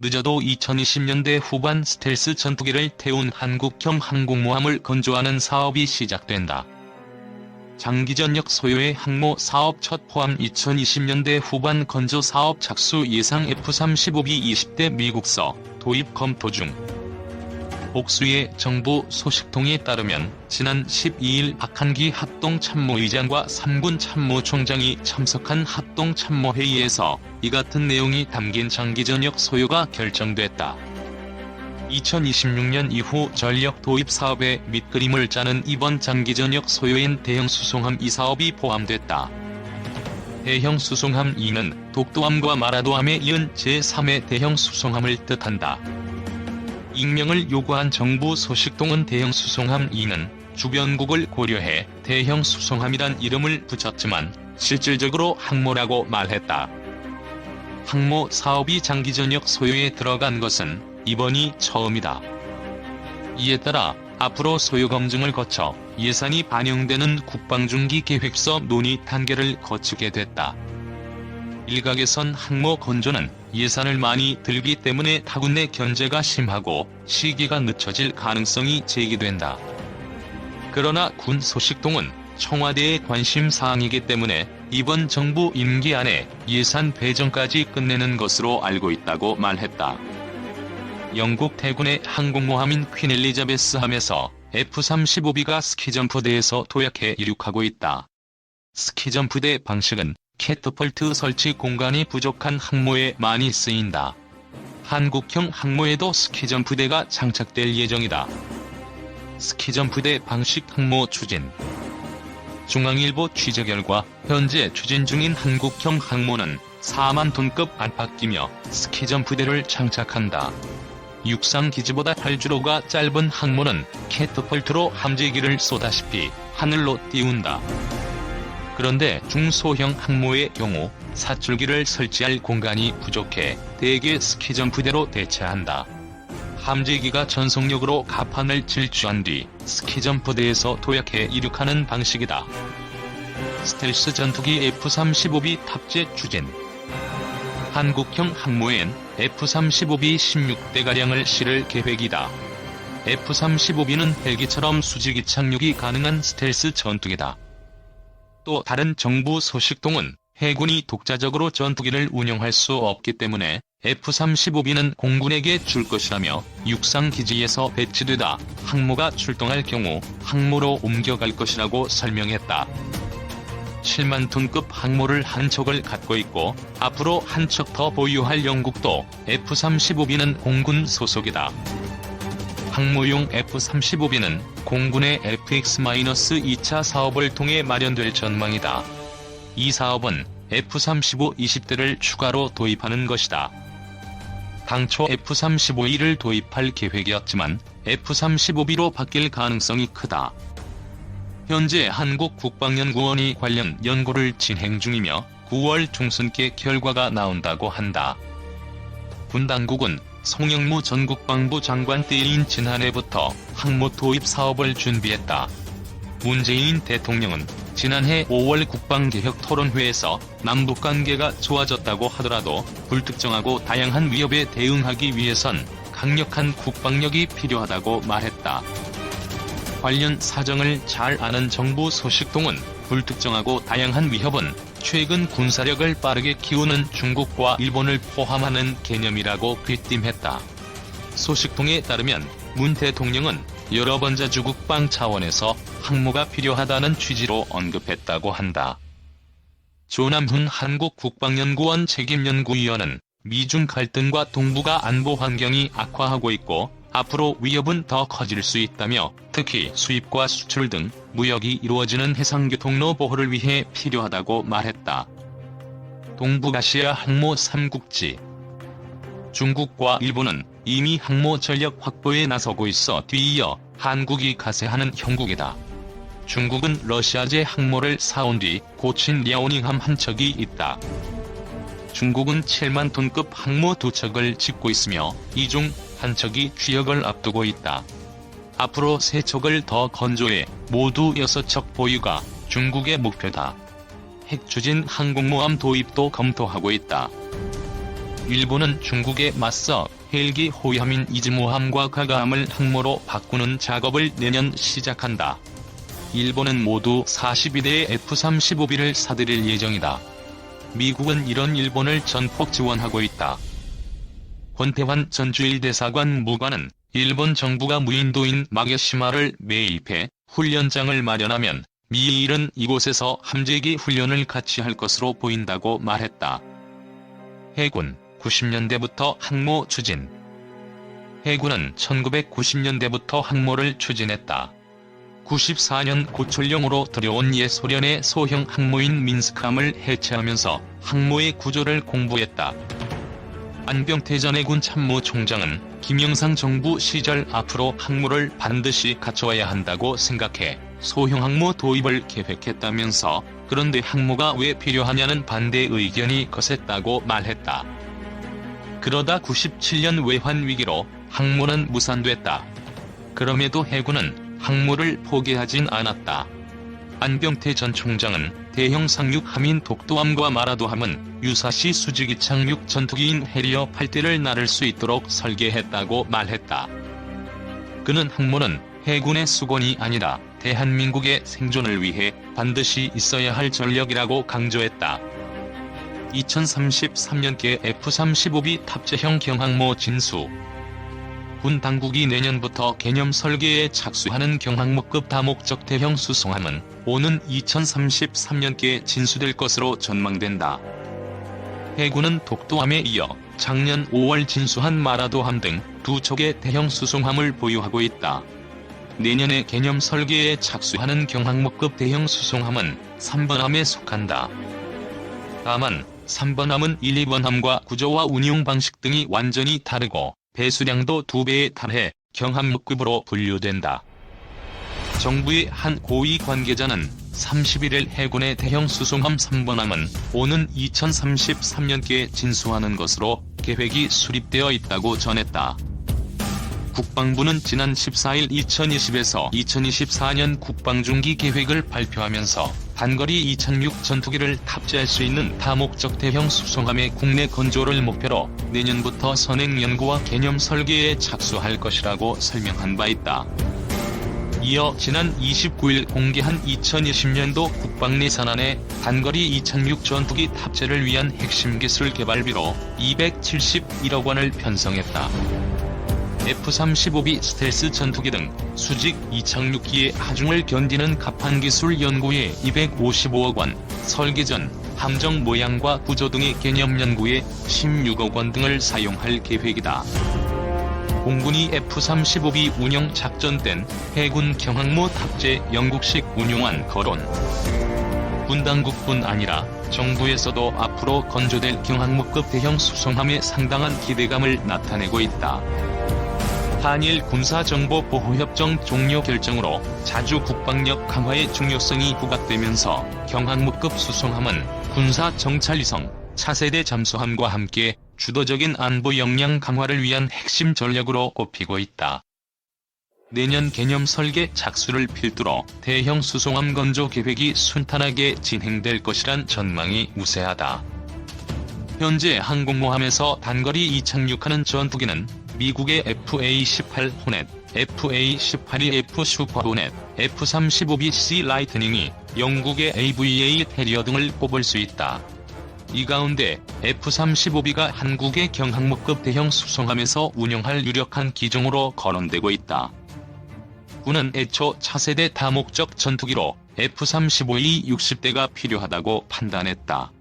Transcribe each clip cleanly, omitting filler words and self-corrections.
늦어도 2020년대 후반 스텔스 전투기를 태운 한국형 항공모함을 건조하는 사업이 시작된다. 장기전역 소요의 항모 사업 첫 포함 2020년대 후반 건조 사업 착수 예상 F-35B 20대 미국서 도입 검토 중. 복수의 정부 소식통에 따르면 지난 12일 박한기 합동참모의장과 3군 참모총장이 참석한 합동참모회의에서 이 같은 내용이 담긴 장기전역 소요가 결정됐다. 2026년 이후 전력 도입 사업의 밑그림을 짜는 이번 장기전역 소요엔 대형 수송함 2사업이 포함됐다. 대형 수송함 2는 독도함과 마라도함에 이은 제3의 대형 수송함을 뜻한다. 익명을 요구한 정부 소식통은 대형 수송함 2는 주변국을 고려해 대형 수송함이란 이름을 붙였지만 실질적으로 항모라고 말했다. 항모 사업이 장기전역 소요에 들어간 것은 이번이 처음이다. 이에 따라 앞으로 소요 검증을 거쳐 예산이 반영되는 국방중기 계획서 논의 단계를 거치게 됐다. 일각에선 항모 건조는 예산을 많이 들기 때문에 타군 내 견제가 심하고 시기가 늦춰질 가능성이 제기된다. 그러나 군 소식통은 청와대의 관심사항이기 때문에 이번 정부 임기 안에 예산 배정까지 끝내는 것으로 알고 있다고 말했다. 영국 해군의 항공모함인 퀸 엘리자베스함에서 F-35B가 스키점프대에서 도약해 이륙하고 있다. 스키점프대 방식은 캐터펄트 설치 공간이 부족한 항모에 많이 쓰인다. 한국형 항모에도 스키점프대가 장착될 예정이다. 스키점프대 방식 항모 추진. 중앙일보 취재 결과 현재 추진 중인 한국형 항모는 4만 톤급 안팎이며 스키점프대를 장착한다. 육상 기지보다 활주로가 짧은 항모는 캐터펄트로 함재기를 쏘다시피 하늘로 띄운다. 그런데 중소형 항모의 경우 사출기를 설치할 공간이 부족해 대개 스키점프대로 대체한다. 함재기가 전속력으로 갑판을 질주한 뒤 스키점프대에서 도약해 이륙하는 방식이다. 스텔스 전투기 F-35B 탑재 추진. 한국형 항모엔 F-35B 16대가량을 실을 계획이다. F-35B는 헬기처럼 수직이 착륙이 가능한 스텔스 전투기다. 또 다른 정부 소식통은 해군이 독자적으로 전투기를 운영할 수 없기 때문에 F-35B는 공군에게 줄 것이라며 육상기지에서 배치되다 항모가 출동할 경우 항모로 옮겨갈 것이라고 설명했다. 7만 톤급 항모를 한 척을 갖고 있고 앞으로 한 척 더 보유할 영국도 F-35B는 공군 소속이다. 항모용 F-35B는 공군의 FX-2차 사업을 통해 마련될 전망이다. 이 사업은 F-35 20대를 추가로 도입하는 것이다. 당초 F-35E를 도입할 계획이었지만 F-35B로 바뀔 가능성이 크다. 현재 한국국방연구원이 관련 연구를 진행 중이며 9월 중순께 결과가 나온다고 한다. 군 당국은 송영무 전 국방부 장관 때인 지난해부터 항모 도입 사업을 준비했다. 문재인 대통령은 지난해 5월 국방개혁 토론회에서 남북관계가 좋아졌다고 하더라도 불특정하고 다양한 위협에 대응하기 위해선 강력한 국방력이 필요하다고 말했다. 관련 사정을 잘 아는 정부 소식통은 불특정하고 다양한 위협은 최근 군사력을 빠르게 키우는 중국과 일본을 포함하는 개념이라고 귀띔했다. 소식통에 따르면 문 대통령은 여러 번 자주 국방 차원에서 항모가 필요하다는 취지로 언급했다고 한다. 조남훈 한국국방연구원 책임연구위원은 미중 갈등과 동북아 안보 환경이 악화하고 있고 앞으로 위협은 더 커질 수 있다며 특히 수입과 수출 등 무역이 이루어지는 해상교통로 보호를 위해 필요하다고 말했다. 동북아시아 항모 3국지. 중국과 일본은 이미 항모 전력 확보에 나서고 있어 뒤이어 한국이 가세하는 형국이다. 중국은 러시아제 항모를 사온 뒤 고친 랴오닝함 한 척이 있다. 중국은 7만 톤급 항모 2척을 짓고 있으며 이 중 한 척이 취역을 앞두고 있다. 앞으로 3척을 더 건조해 모두 6척 보유가 중국의 목표다. 핵추진 항공모함 도입도 검토하고 있다. 일본은 중국에 맞서 헬기 호위함인 이즈모함과 가가함을 항모로 바꾸는 작업을 내년 시작한다. 일본은 모두 42대의 F-35B를 사들일 예정이다. 미국은 이런 일본을 전폭 지원하고 있다. 권태환 전 주일 대사관 무관은 일본 정부가 무인도인 마게시마를 매입해 훈련장을 마련하면 미일은 이곳에서 함재기 훈련을 같이 할 것으로 보인다고 말했다. 해군 90년대부터 항모 추진. 해군은 1990년대부터 항모를 추진했다. 94년 고철령으로 들여온 예소련의 소형 항모인 민스크함을 해체하면서 항모의 구조를 공부했다. 안병태 전 해군 참모총장은 김영삼 정부 시절 앞으로 항모를 반드시 갖춰야 한다고 생각해 소형 항모 도입을 계획했다면서, 그런데 항모가 왜 필요하냐는 반대 의견이 거셌다고 말했다. 그러다 97년 외환 위기로 항모는 무산됐다. 그럼에도 해군은 항모를 포기하진 않았다. 안병태 전 총장은 대형 상륙함인 독도함과 마라도함은 유사시 수직 이착륙 전투기인 해리어 8대를 나를 수 있도록 설계했다고 말했다. 그는 항모는 해군의 수건이 아니라 대한민국의 생존을 위해 반드시 있어야 할 전력이라고 강조했다. 2033년께 F-35B 탑재형 경항모 진수. 군 당국이 내년부터 개념 설계에 착수하는 경항모급 다목적 대형 수송함은 오는 2033년께 진수될 것으로 전망된다. 해군은 독도함에 이어 작년 5월 진수한 마라도함 등 두 척의 대형 수송함을 보유하고 있다. 내년에 개념 설계에 착수하는 경항모급 대형 수송함은 3번함에 속한다. 다만 3번함은 1, 2번함과 구조와 운용 방식 등이 완전히 다르고 배수량도 2배에 달해 경항모급으로 분류된다. 정부의 한 고위 관계자는 31일 해군의 대형 수송함 3번함은 오는 2033년께 진수하는 것으로 계획이 수립되어 있다고 전했다. 국방부는 지난 14일 2020에서 2024년 국방중기 계획을 발표하면서 단거리 이착륙 전투기를 탑재할 수 있는 다목적 대형 수송함의 국내 건조를 목표로 내년부터 선행 연구와 개념 설계에 착수할 것이라고 설명한 바 있다. 이어 지난 29일 공개한 2020년도 국방 예산안에 단거리 이착륙 전투기 탑재를 위한 핵심 기술 개발비로 271억 원을 편성했다. F-35B 스텔스 전투기 등 수직 이착륙기의 하중을 견디는 갑판기술 연구에 255억 원, 설계전, 함정 모양과 구조 등의 개념 연구에 16억 원 등을 사용할 계획이다. 공군이 F-35B 운영 작전 땐 해군 경항모 탑재 영국식 운용안 거론. 군 당국뿐 아니라 정부에서도 앞으로 건조될 경항모급 대형 수송함에 상당한 기대감을 나타내고 있다. 한일 군사정보보호협정 종료 결정으로 자주 국방력 강화의 중요성이 부각되면서 경항모급 수송함은 군사 정찰위성, 차세대 잠수함과 함께 주도적인 안보 역량 강화를 위한 핵심 전력으로 꼽히고 있다. 내년 개념 설계 착수를 필두로 대형 수송함 건조 계획이 순탄하게 진행될 것이란 전망이 우세하다. 현재 항공모함에서 단거리 이착륙하는 전투기는 미국의 FA-18 호넷, FA-18E/F 슈퍼 호넷, F-35B C 라이트닝이 영국의 AVA 해리어 등을 꼽을 수 있다. 이 가운데 F-35B가 한국의 경항모급 대형 수송함에서 운영할 유력한 기종으로 거론되고 있다. 군은 애초 차세대 다목적 전투기로 F-35E 60대가 필요하다고 판단했다.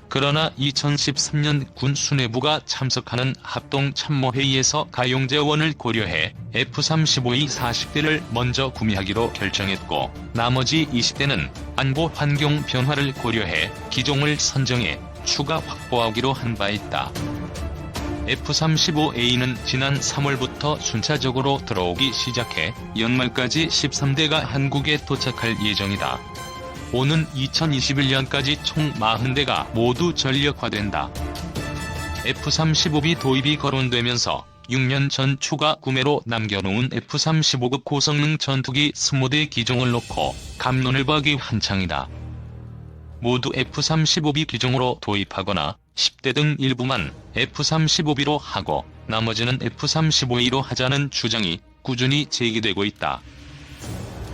그러나 2013년 군 수뇌부가 참석하는 합동참모회의에서 가용재원을 고려해 F-35E 40대를 먼저 구매하기로 결정했고, 나머지 20대는 안보 환경 변화를 고려해 기종을 선정해 추가 확보하기로 한 바 있다. F-35A는 지난 3월부터 순차적으로 들어오기 시작해 연말까지 13대가 한국에 도착할 예정이다. 오는 2021년까지 총 40대가 모두 전력화된다. F-35B 도입이 거론되면서 6년 전 추가 구매로 남겨놓은 F-35급 고성능 전투기 20대 기종을 놓고 갑론을 벌기 한창이다. 모두 F-35B 기종으로 도입하거나 10대 등 일부만 F-35B로 하고 나머지는 F-35A로 하자는 주장이 꾸준히 제기되고 있다.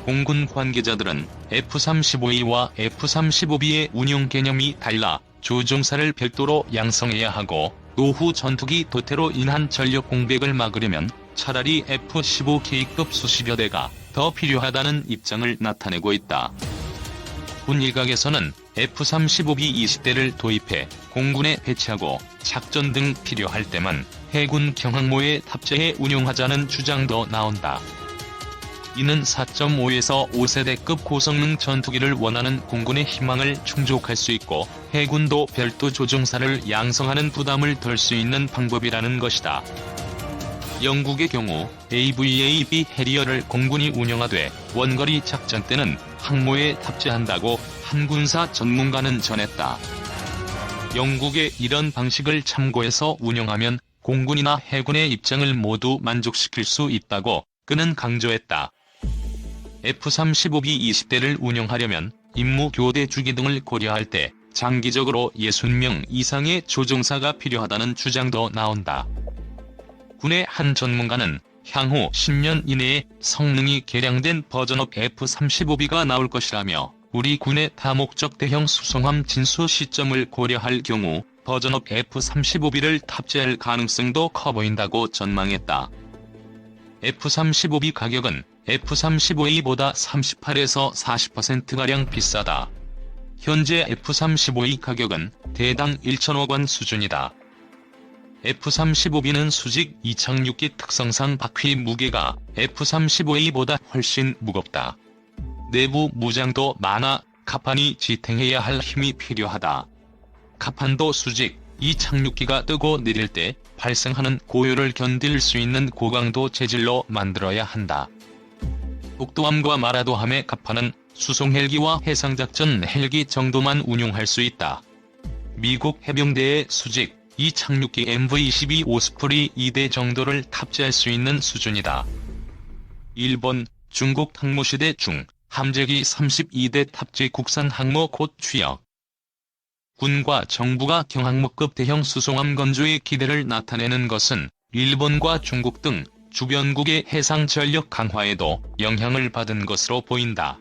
공군 관계자들은 F-35A와 F-35B의 운용 개념이 달라 조종사를 별도로 양성해야 하고 노후 전투기 도태로 인한 전력 공백을 막으려면 차라리 F-15K급 수십여 대가 더 필요하다는 입장을 나타내고 있다. 군 일각에서는 F-35B 20대를 도입해 공군에 배치하고 작전 등 필요할 때만 해군 경항모에 탑재해 운용하자는 주장도 나온다. 이는 4.5에서 5세대급 고성능 전투기를 원하는 공군의 희망을 충족할 수 있고 해군도 별도 조종사를 양성하는 부담을 덜 수 있는 방법이라는 것이다. 영국의 경우 AVAB 해리어를 공군이 운영하되 원거리 작전 때는 항모에 탑재한다고 한 군사 전문가는 전했다. 영국의 이런 방식을 참고해서 운영하면 공군이나 해군의 입장을 모두 만족시킬 수 있다고 그는 강조했다. F-35B 20대를 운영하려면 임무 교대 주기 등을 고려할 때 장기적으로 60명 이상의 조종사가 필요하다는 주장도 나온다. 군의 한 전문가는 향후 10년 이내에 성능이 개량된 버전업 F-35B가 나올 것이라며 우리 군의 다목적 대형 수송함 진수 시점을 고려할 경우 버전업 F-35B를 탑재할 가능성도 커 보인다고 전망했다. F-35B 가격은 F-35A보다 38에서 40%가량 비싸다. 현재 F-35A 가격은 대당 1천억 원 수준이다. F-35B는 수직 이착륙기 특성상 바퀴 무게가 F-35A보다 훨씬 무겁다. 내부 무장도 많아 갑판이 지탱해야 할 힘이 필요하다. 갑판도 수직 이착륙기가 뜨고 내릴 때 발생하는 고열을 견딜 수 있는 고강도 재질로 만들어야 한다. 독도함과 마라도함의 갑판은 수송 헬기와 해상작전 헬기 정도만 운용할 수 있다. 미국 해병대의 수직 이착륙기 MV-22 오스프리 2대 정도를 탑재할 수 있는 수준이다. 일본, 중국 항모시대 중 함재기 32대 탑재 국산 항모 곧 취역. 군과 정부가 경항모급 대형 수송함 건조에 기대를 나타내는 것은 일본과 중국 등 주변국의 해상 전력 강화에도 영향을 받은 것으로 보인다.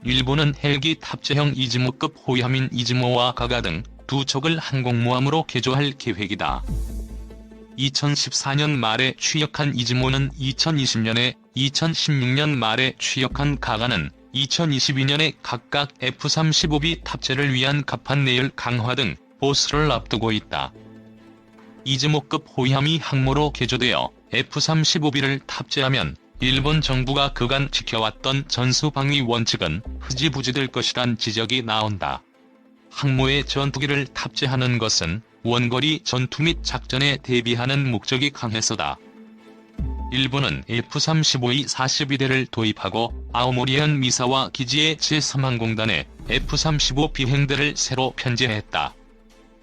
일본은 헬기 탑재형 이즈모급 호위함인 이즈모와 가가 등 두 척을 항공모함으로 개조할 계획이다. 2014년 말에 취역한 이즈모는 2020년에 2016년 말에 취역한 가가는 2022년에 각각 F-35B 탑재를 위한 갑판 내열 강화 등 보수를 앞두고 있다. 이즈모급 호위함이 항모로 개조되어 F-35B를 탑재하면 일본 정부가 그간 지켜왔던 전수방위 원칙은 흐지부지될 것이란 지적이 나온다. 항모에 전투기를 탑재하는 것은 원거리 전투 및 작전에 대비하는 목적이 강해서다. 일본은 F-35A 42대를 도입하고 아오모리현 미사와 기지의 제3항공단에 F-35 비행대를 새로 편제했다.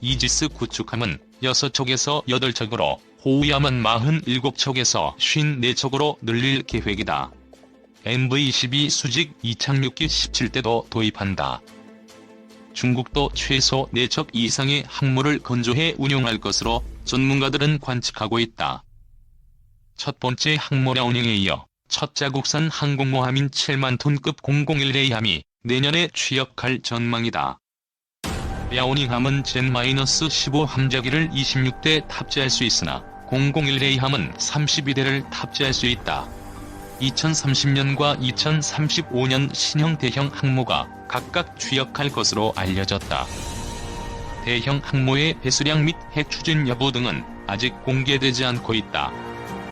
이지스 구축함은 6척에서 8척으로 호위함은 47척에서 54척으로 늘릴 계획이다. MV-22 수직 이착륙기 17대도 도입한다. 중국도 최소 4척 이상의 항모를 건조해 운용할 것으로 전문가들은 관측하고 있다. 첫 번째 항모라 운영에 이어 첫 자국산 항공모함인 7만 톤급 001A함이 내년에 취역할 전망이다. 랴오닝함은 젠-15 함재기를 26대 탑재할 수 있으나 001A함은 32대를 탑재할 수 있다. 2030년과 2035년 신형 대형 항모가 각각 취역할 것으로 알려졌다. 대형 항모의 배수량 및 핵 추진 여부 등은 아직 공개되지 않고 있다.